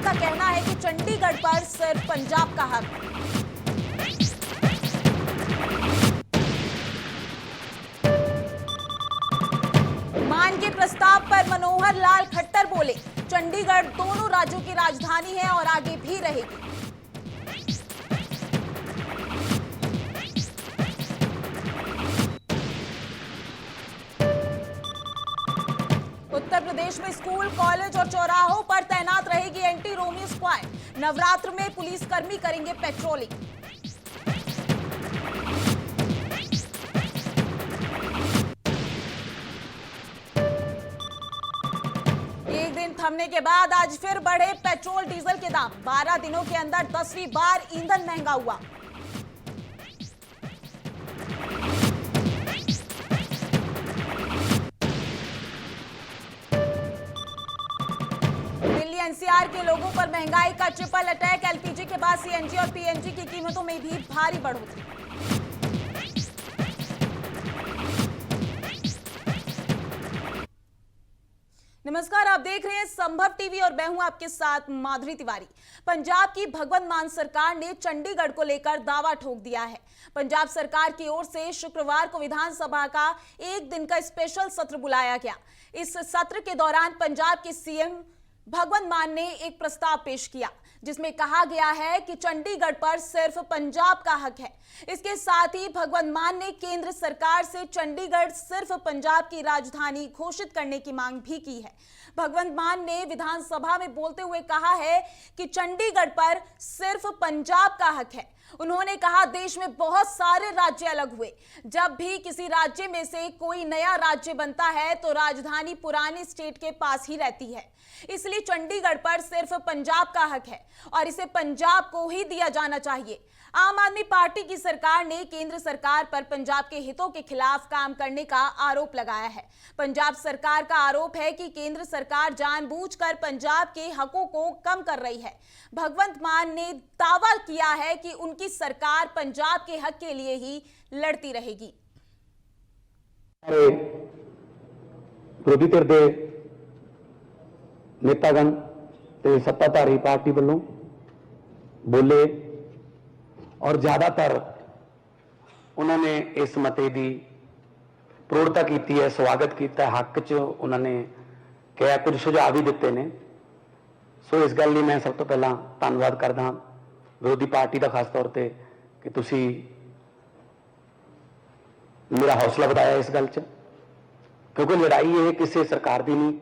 का कहना है कि चंडीगढ़ पर सिर्फ पंजाब का हक। मान के प्रस्ताव पर मनोहर लाल खट्टर बोले, चंडीगढ़ दोनों राज्यों की राजधानी है और आगे भी रहेगी। उत्तर प्रदेश में स्कूल, कॉलेज और चौराहों पर तैनात रहेगी एंटी रोमियो स्क्वाड। नवरात्र में पुलिसकर्मी करेंगे पेट्रोलिंग। एक दिन थमने के बाद आज फिर बढ़े पेट्रोल डीजल के दाम। 12 दिनों के अंदर 10वीं बार ईंधन महंगा हुआ। दिल्ली एनसीआर के लोगों पर महंगाई का ट्रिपल अटैक। एलपीजी के बाद सीएनजी और पीएनजी की कीमतों में भी भारी बढ़ोतरी। नमस्कार, आप देख रहे हैं संभव टीवी और मैं हूं आपके साथ माधुरी तिवारी। पंजाब की भगवंत मान सरकार ने चंडीगढ़ को लेकर दावा ठोक दिया है। पंजाब सरकार की ओर से शुक्रवार को विधानसभा का एक दिन का स्पेशल सत्र बुलाया गया। इस सत्र के दौरान पंजाब के सीएम भगवंत मान ने एक प्रस्ताव पेश किया जिसमें कहा गया है कि चंडीगढ़ पर सिर्फ पंजाब का हक है। इसके साथ ही भगवंत मान ने केंद्र सरकार से चंडीगढ़ सिर्फ पंजाब की राजधानी घोषित करने की मांग भी की है। भगवंत मान ने विधानसभा में बोलते हुए कहा है कि चंडीगढ़ पर सिर्फ पंजाब का हक है। उन्होंने कहा, देश में बहुत सारे राज्य अलग हुए। जब भी किसी राज्य में से कोई नया राज्य बनता है तो राजधानी पुरानी स्टेट के पास ही रहती है। इसलिए चंडीगढ़ पर सिर्फ पंजाब का हक है और इसे पंजाब को ही दिया जाना चाहिए। आम आदमी पार्टी की सरकार ने केंद्र सरकार पर पंजाब के हितों के खिलाफ काम करने का आरोप लगाया है। पंजाब सरकार का आरोप है कि केंद्र सरकार जानबूझकर पंजाब के हकों को कम कर रही है। भगवंत मान ने दावा किया है कि उनकी सरकार पंजाब के हक के लिए ही लड़ती रहेगी। विरोधी धिर दे नेतागण ते सत्ताधारी पार्टी वालों बोले और ज्यादातर उन्होंने इस मते की प्रौढ़ता की है, स्वागत किया। हक च उन्होंने कहा, कुछ सुझाव भी दिते ने। सो इस गल मैं सब तो पहला धन्यवाद करदा विरोधी पार्टी का खास तौर पर कि तुसी मेरा हौसला बढ़ाया इस गल च, क्योंकि लड़ाई ये किसी सरकार की नहीं,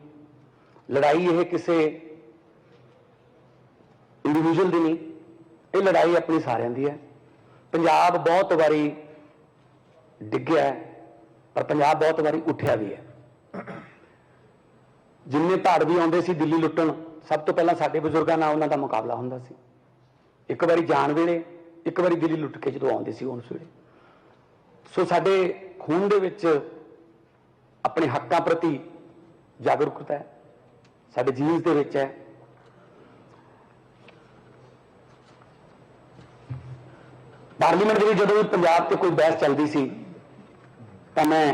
लड़ाई ये किसी इंडिविजुअल की नहीं, ये लड़ाई अपनी सारिਆਂ ਦੀ है। पंजाब बहुत बारी डिग्या है पर पंजाब बहुत बारी उठिया भी है। जिन्ने धाड़ भी आते सी दिल्ली लुट्टण, सब तो पहला साडे बजुर्गों नाल उन्हां दा मुकाबला हुंदा सी। एक बारी जान वेले, एक बारी दिल्ली लुट के जो आते सी उस वेले। सो साडे खून दे विच अपने हकों प्रति जागरूकता है, साडे जीन्स दे विच है। पार्लीमेंट में जो पंजाब से कोई बहस चलती सी तो मैं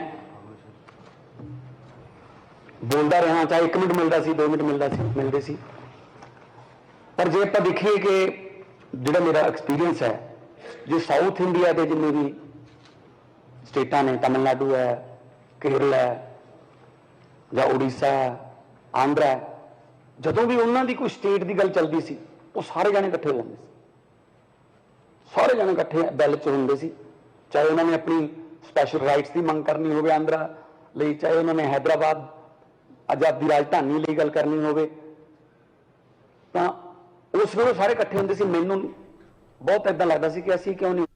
बोलता रहा, चाहे 1 मिनट मिलता सी, 2 मिनट मिलते सी। पर जे आप देखिए कि जो मेरा एक्सपीरियंस है, जो साउथ इंडिया के जिन्हें भी स्टेटा ने, तमिलनाडु है, केरल है, या उड़ीसा है, आंध्रा है, जदों भी उन्होंने कोई स्टेट की गल चलती सी वो सारे जाने इकट्ठे हो जाते थे। सारे जने इकट्ठे बैल च होंदे सी, चाहे उन्होंने अपनी स्पैशल राइट्स की मंग करनी हो आंध्रा लई, चाहे उन्होंने हैदराबाद आजादी राजधानी लई गल करनी हो, उस वेले सारे इकट्ठे होंदे सी। मैनूं बहुत इदां लगदा सी कि असीं क्यों नहीं।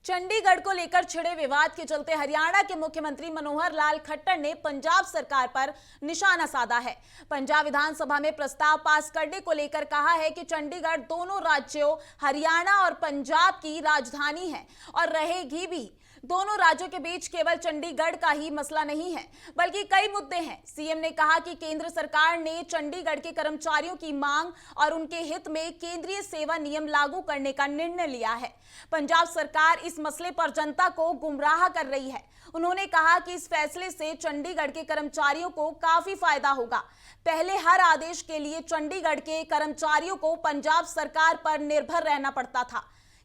चंडीगढ़ को लेकर छिड़े विवाद के चलते हरियाणा के मुख्यमंत्री मनोहर लाल खट्टर ने पंजाब सरकार पर निशाना साधा है। पंजाब विधानसभा में प्रस्ताव पास करने को लेकर कहा है कि चंडीगढ़ दोनों राज्यों हरियाणा और पंजाब की राजधानी है और रहेगी भी। दोनों राज्यों के बीच केवल चंडीगढ़ का ही मसला नहीं है, बल्कि कई मुद्दे हैं। सीएम ने कहा कि केंद्र सरकार ने चंडीगढ़ के कर्मचारियों की मांग और उनके हित में केंद्रीय सेवा नियम लागू करने का निर्णय लिया है। पंजाब सरकार इस मसले पर जनता को गुमराह कर रही है। उन्होंने कहा कि इस फैसले से चंडीगढ़ के कर्मचारियों को काफी फायदा होगा। पहले हर आदेश के लिए चंडीगढ़ के कर्मचारियों को पंजाब सरकार पर निर्भर रहना पड़ता था।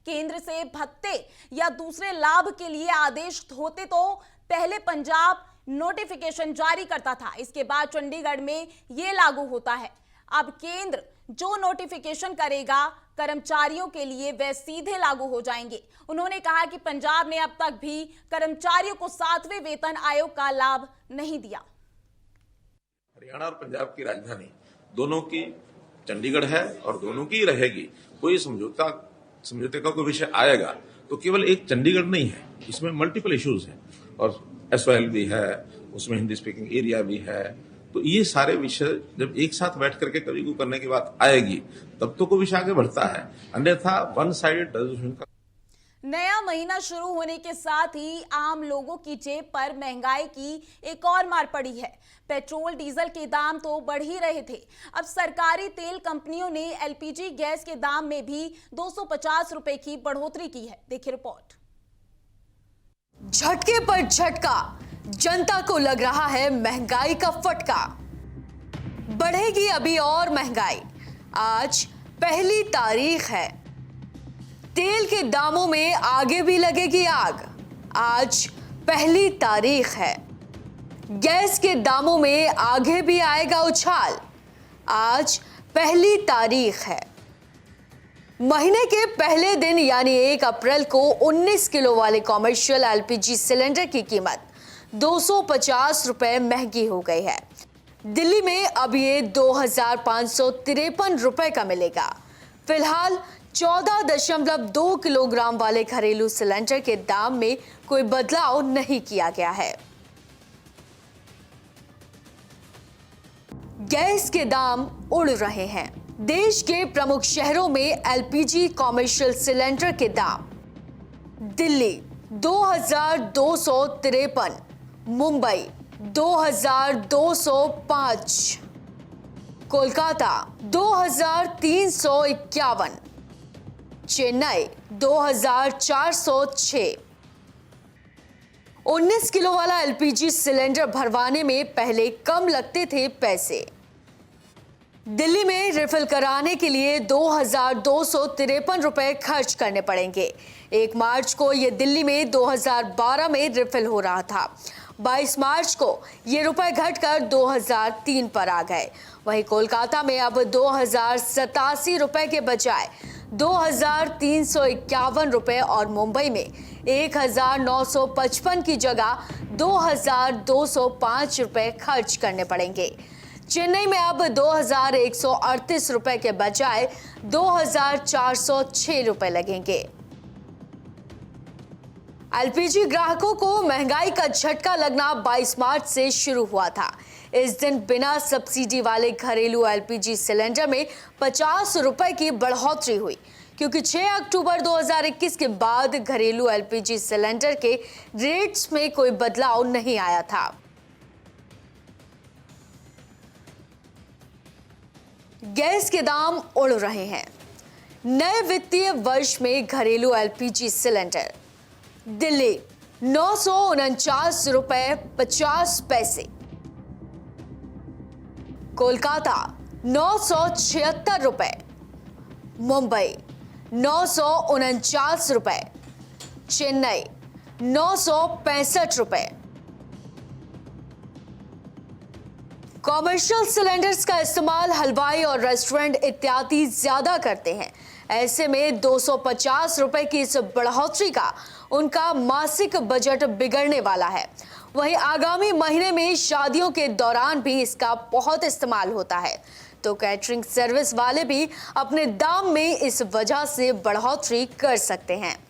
केंद्र से भत्ते या दूसरे लाभ के लिए आदेश होते तो पहले पंजाब नोटिफिकेशन जारी करता था, इसके बाद चंडीगढ़ में यह लागू होता है। अब केंद्र जो नोटिफिकेशन करेगा कर्मचारियों के लिए वे सीधे लागू हो जाएंगे। उन्होंने कहा कि पंजाब ने अब तक भी कर्मचारियों को 7वें वेतन आयोग का लाभ नहीं दिया। हरियाणा और पंजाब की राजधानी दोनों की चंडीगढ़ है और दोनों की रहेगी। कोई समझौते का कोई विषय आएगा तो केवल एक चंडीगढ़ नहीं है, इसमें मल्टीपल इश्यूज हैं और SYL भी है, उसमें हिंदी स्पीकिंग एरिया भी है। तो ये सारे विषय जब एक साथ बैठ करके कभी को करने की बात आएगी तब तो कोई विषय आगे बढ़ता है, अन्यथा वन साइडेड रेजोल्यूशन का। नया महीना शुरू होने के साथ ही आम लोगों की जेब पर महंगाई की एक और मार पड़ी है। पेट्रोल डीजल के दाम तो बढ़ ही रहे थे, अब सरकारी तेल कंपनियों ने LPG गैस के दाम में भी 250 रुपए की बढ़ोतरी की है। देखिए रिपोर्ट। झटके पर झटका, जनता को लग रहा है महंगाई का फटका। बढ़ेगी अभी और महंगाई। आज पहली तारीख है, तेल के दामों में आगे भी लगेगी आग। आज पहली तारीख है, गैस के दामों में आगे भी आएगा उछाल। आज पहली तारीख है। महीने के पहले दिन यानी 1 अप्रैल को 19 किलो वाले कॉमर्शियल LPG सिलेंडर की कीमत 250 रुपए महंगी हो गई है। दिल्ली में अब ये 2553 रुपए का मिलेगा। फिलहाल 14.2 किलोग्राम वाले घरेलू सिलेंडर के दाम में कोई बदलाव नहीं किया गया है। गैस के दाम उड़ रहे हैं। देश के प्रमुख शहरों में LPG कॉमर्शियल सिलेंडर के दाम: दिल्ली 2253, मुंबई 2205, कोलकाता 2351, चेन्नई 2406। 19 किलो वाला LPG सिलेंडर भरवाने में पहले कम लगते थे पैसे। दिल्ली में रिफिल कराने के लिए 2253 रुपए खर्च करने पड़ेंगे। 1 मार्च को यह दिल्ली में 2012 में रिफिल हो रहा था। 22 मार्च को ये रुपए घटकर 2003 पर आ गए। वहीं कोलकाता में अब 2087 रुपए के बजाय 2351 रुपए और मुंबई में 1955 की जगह 2205 रुपए खर्च करने पड़ेंगे। चेन्नई में अब 2138 रुपए के बजाय 2406 रुपए लगेंगे। LPG ग्राहकों को महंगाई का झटका लगना 22 मार्च से शुरू हुआ था। इस दिन बिना सब्सिडी वाले घरेलू LPG सिलेंडर में 50 रुपए की बढ़ोतरी हुई, क्योंकि 6 अक्टूबर 2021 के बाद घरेलू LPG सिलेंडर के रेट्स में कोई बदलाव नहीं आया था। गैस के दाम उड़ रहे हैं। नए वित्तीय वर्ष में घरेलू LPG सिलेंडर: दिल्ली 949 रुपए 50 पैसे, कोलकाता 976 रुपए, मुंबई 949 रुपए, चेन्नई 965 रुपए। कॉमर्शियल सिलेंडर्स का इस्तेमाल हलवाई और रेस्टोरेंट इत्यादि ज्यादा करते हैं। ऐसे में 250 रुपए की इस बढ़ोतरी का उनका मासिक बजट बिगड़ने वाला है। वहीं आगामी महीने में शादियों के दौरान भी इसका बहुत इस्तेमाल होता है, तो कैटरिंग सर्विस वाले भी अपने दाम में इस वजह से बढ़ोतरी कर सकते हैं।